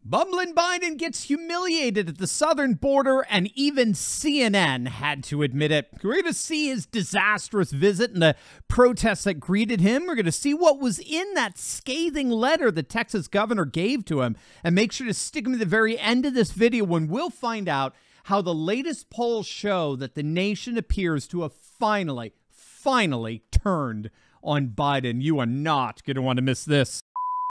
Bumbling Biden gets humiliated at the southern border, and even CNN had to admit it. We're going to see his disastrous visit and the protests that greeted him. We're going to see what was in that scathing letter the Texas governor gave to him. And make sure to stick him to the very end of this video when we'll find out how the latest polls show that the nation appears to have finally turned on Biden. You are not going to want to miss this.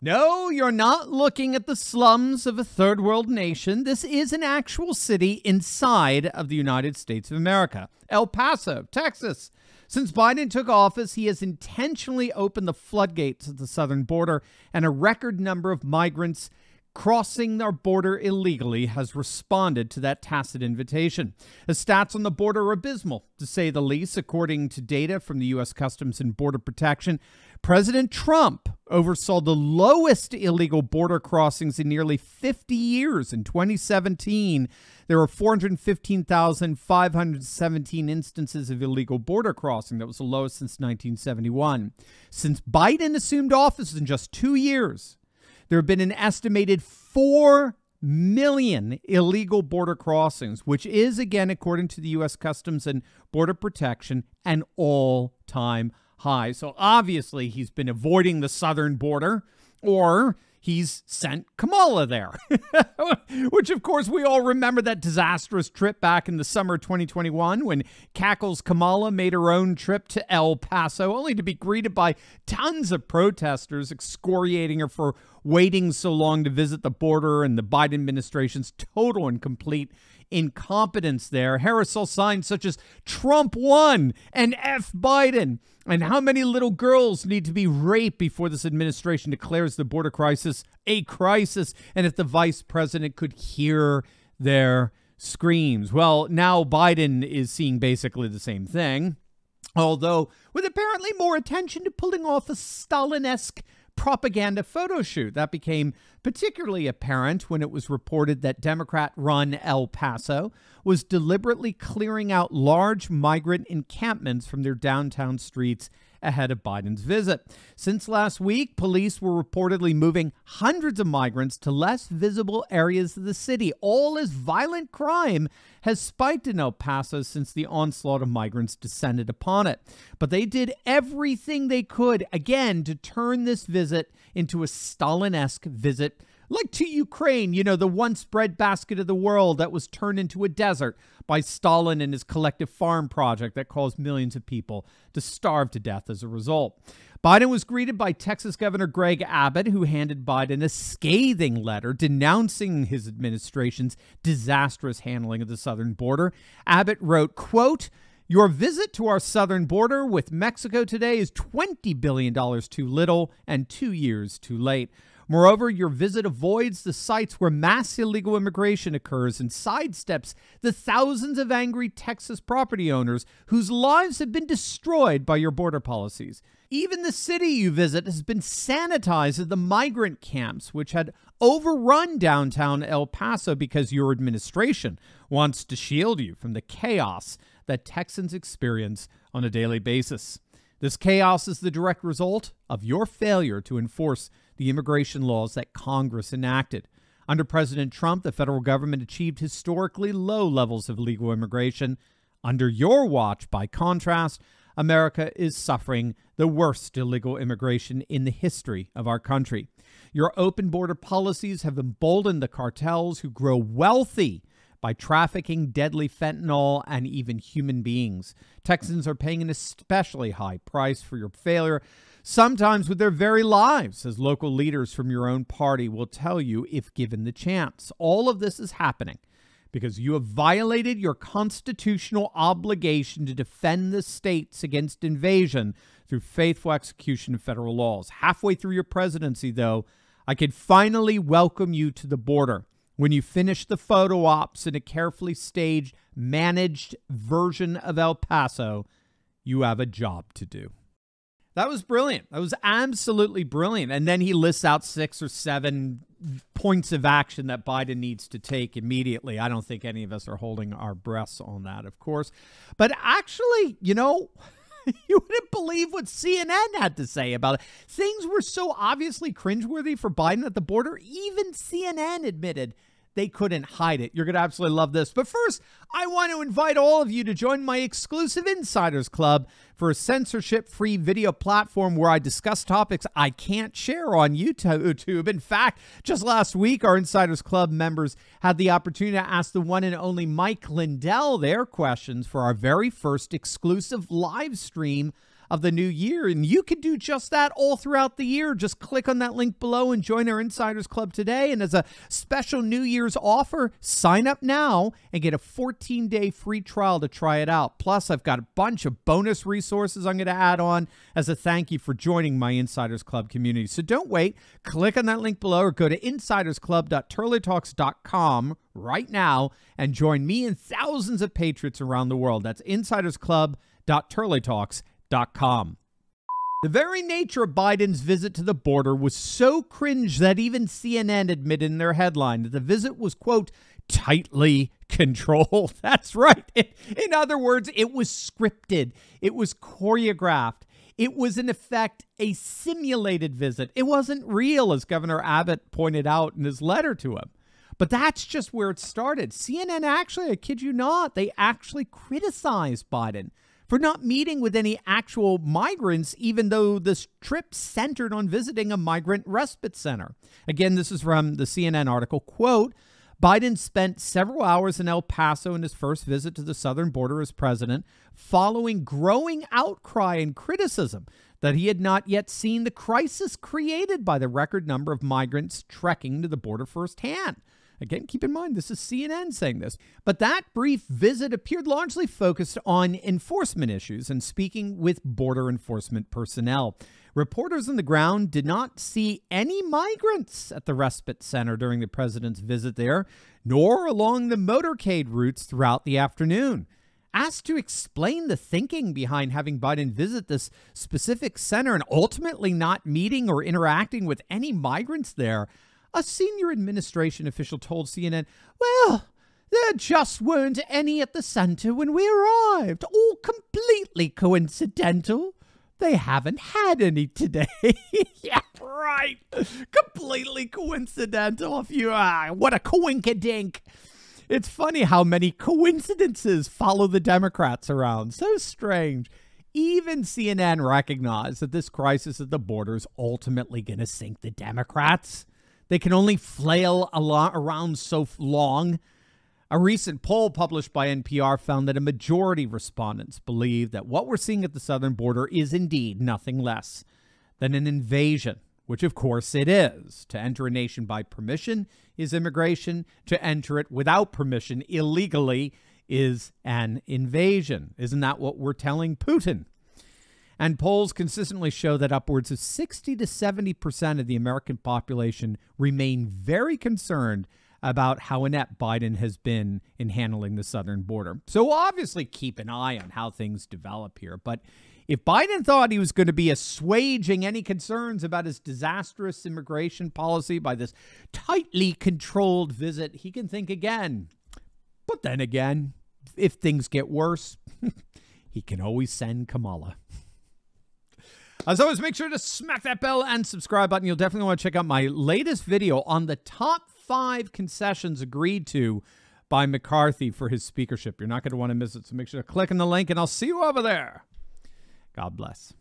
No, you're not looking at the slums of a third world nation. This is an actual city inside of the United States of America, El Paso, Texas. Since Biden took office, he has intentionally opened the floodgates at the southern border, and a record number of migrants crossing our border illegally has responded to that tacit invitation. The stats on the border are abysmal, to say the least, according to data from the U.S. Customs and Border Protection. President Trump oversaw the lowest illegal border crossings in nearly 50 years. In 2017, there were 415,517 instances of illegal border crossing. That was the lowest since 1971. Since Biden assumed office in just 2 years, there have been an estimated 4 million illegal border crossings, which is, again, according to the U.S. Customs and Border Protection, an all-time high. So obviously he's been avoiding the southern border, or he's sent Kamala there, which, of course, we all remember that disastrous trip back in the summer of 2021 when Cackle's Kamala made her own trip to El Paso, only to be greeted by tons of protesters excoriating her for waiting so long to visit the border and the Biden administration's total and complete incompetence there. Harris saw signs such as Trump won and F Biden, and how many little girls need to be raped before this administration declares the border crisis a crisis, and if the vice president could hear their screams. Well, now Biden is seeing basically the same thing, although with apparently more attention to pulling off a Stalin-esque propaganda photo shoot. That became particularly apparent when it was reported that Democrat-run El Paso was deliberately clearing out large migrant encampments from their downtown streets ahead of Biden's visit. Since last week, police were reportedly moving hundreds of migrants to less visible areas of the city, all as violent crime has spiked in El Paso since the onslaught of migrants descended upon it. But they did everything they could, again, to turn this visit into a Stalin-esque visit, like to Ukraine, you know, the once breadbasket of the world that was turned into a desert by Stalin and his collective farm project that caused millions of people to starve to death as a result. Biden was greeted by Texas Governor Greg Abbott, who handed Biden a scathing letter denouncing his administration's disastrous handling of the southern border. Abbott wrote, quote, "Your visit to our southern border with Mexico today is $20 billion too little and 2 years too late. Moreover, your visit avoids the sites where mass illegal immigration occurs and sidesteps the thousands of angry Texas property owners whose lives have been destroyed by your border policies. Even the city you visit has been sanitized as the migrant camps, which had overrun downtown El Paso because your administration wants to shield you from the chaos that Texans experience on a daily basis. This chaos is the direct result of your failure to enforce the immigration laws that Congress enacted. Under President Trump, the federal government achieved historically low levels of legal immigration. Under your watch, by contrast, America is suffering the worst illegal immigration in the history of our country. Your open border policies have emboldened the cartels who grow wealthy by trafficking deadly fentanyl and even human beings. Texans are paying an especially high price for your failure, sometimes with their very lives, as local leaders from your own party will tell you if given the chance. All of this is happening because you have violated your constitutional obligation to defend the states against invasion through faithful execution of federal laws. Halfway through your presidency, though, I could finally welcome you to the border. When you finish the photo ops in a carefully staged, managed version of El Paso, you have a job to do. That was brilliant. That was absolutely brilliant. And then he lists out 6 or 7 points of action that Biden needs to take immediately. I don't think any of us are holding our breaths on that, of course. But actually, you know, You wouldn't believe what CNN had to say about it. Things were so obviously cringeworthy for Biden at the border, even CNN admitted they couldn't hide it. You're going to absolutely love this. But first, I want to invite all of you to join my exclusive Insiders Club for a censorship-free video platform where I discuss topics I can't share on YouTube. In fact, just last week, our Insiders Club members had the opportunity to ask the one and only Mike Lindell their questions for our very first exclusive live stream of the new year. And you can do just that all throughout the year. Just click on that link below and join our Insiders Club today. And as a special New Year's offer, sign up now and get a 14-day free trial to try it out. Plus, I've got a bunch of bonus resources I'm going to add on as a thank you for joining my Insiders Club community. So don't wait. Click on that link below or go to insidersclub.turleytalks.com right now and join me and thousands of patriots around the world. That's insidersclub.turleytalks.com. The very nature of Biden's visit to the border was so cringe that even CNN admitted in their headline that the visit was, quote, tightly controlled. That's right. In other words, it was scripted. It was choreographed. It was, in effect, a simulated visit. It wasn't real, as Governor Abbott pointed out in his letter to him. But that's just where it started. CNN actually, I kid you not, they actually criticized Biden for not meeting with any actual migrants, even though this trip centered on visiting a migrant respite center. Again, this is from the CNN article, quote, Biden spent several hours in El Paso in his first visit to the southern border as president, following growing outcry and criticism that he had not yet seen the crisis created by the record number of migrants trekking to the border firsthand. Again, keep in mind, this is CNN saying this. But that brief visit appeared largely focused on enforcement issues and speaking with border enforcement personnel. Reporters on the ground did not see any migrants at the respite center during the president's visit there, nor along the motorcade routes throughout the afternoon. Asked to explain the thinking behind having Biden visit this specific center and ultimately not meeting or interacting with any migrants there, a senior administration official told CNN, well, there just weren't any at the center when we arrived. All completely coincidental. They haven't had any today. Yeah, right. Completely coincidental. If you what a coinkadink. It's funny how many coincidences follow the Democrats around. So strange. Even CNN recognized that this crisis at the border is ultimately going to sink the Democrats. They can only flail around so long. A recent poll published by NPR found that a majority of respondents believe that what we're seeing at the southern border is indeed nothing less than an invasion, which of course it is. To enter a nation by permission is immigration. To enter it without permission illegally is an invasion. Isn't that what we're telling Putin? And polls consistently show that upwards of 60 to 70% of the American population remain very concerned about how inept Biden has been in handling the southern border. So we'll obviously keep an eye on how things develop here. But if Biden thought he was going to be assuaging any concerns about his disastrous immigration policy by this tightly controlled visit, he can think again. But then again, if things get worse, he can always send Kamala. As always, make sure to smack that bell and subscribe button. You'll definitely want to check out my latest video on the top 5 concessions agreed to by McCarthy for his speakership. You're not going to want to miss it, so make sure to click on the link, and I'll see you over there. God bless.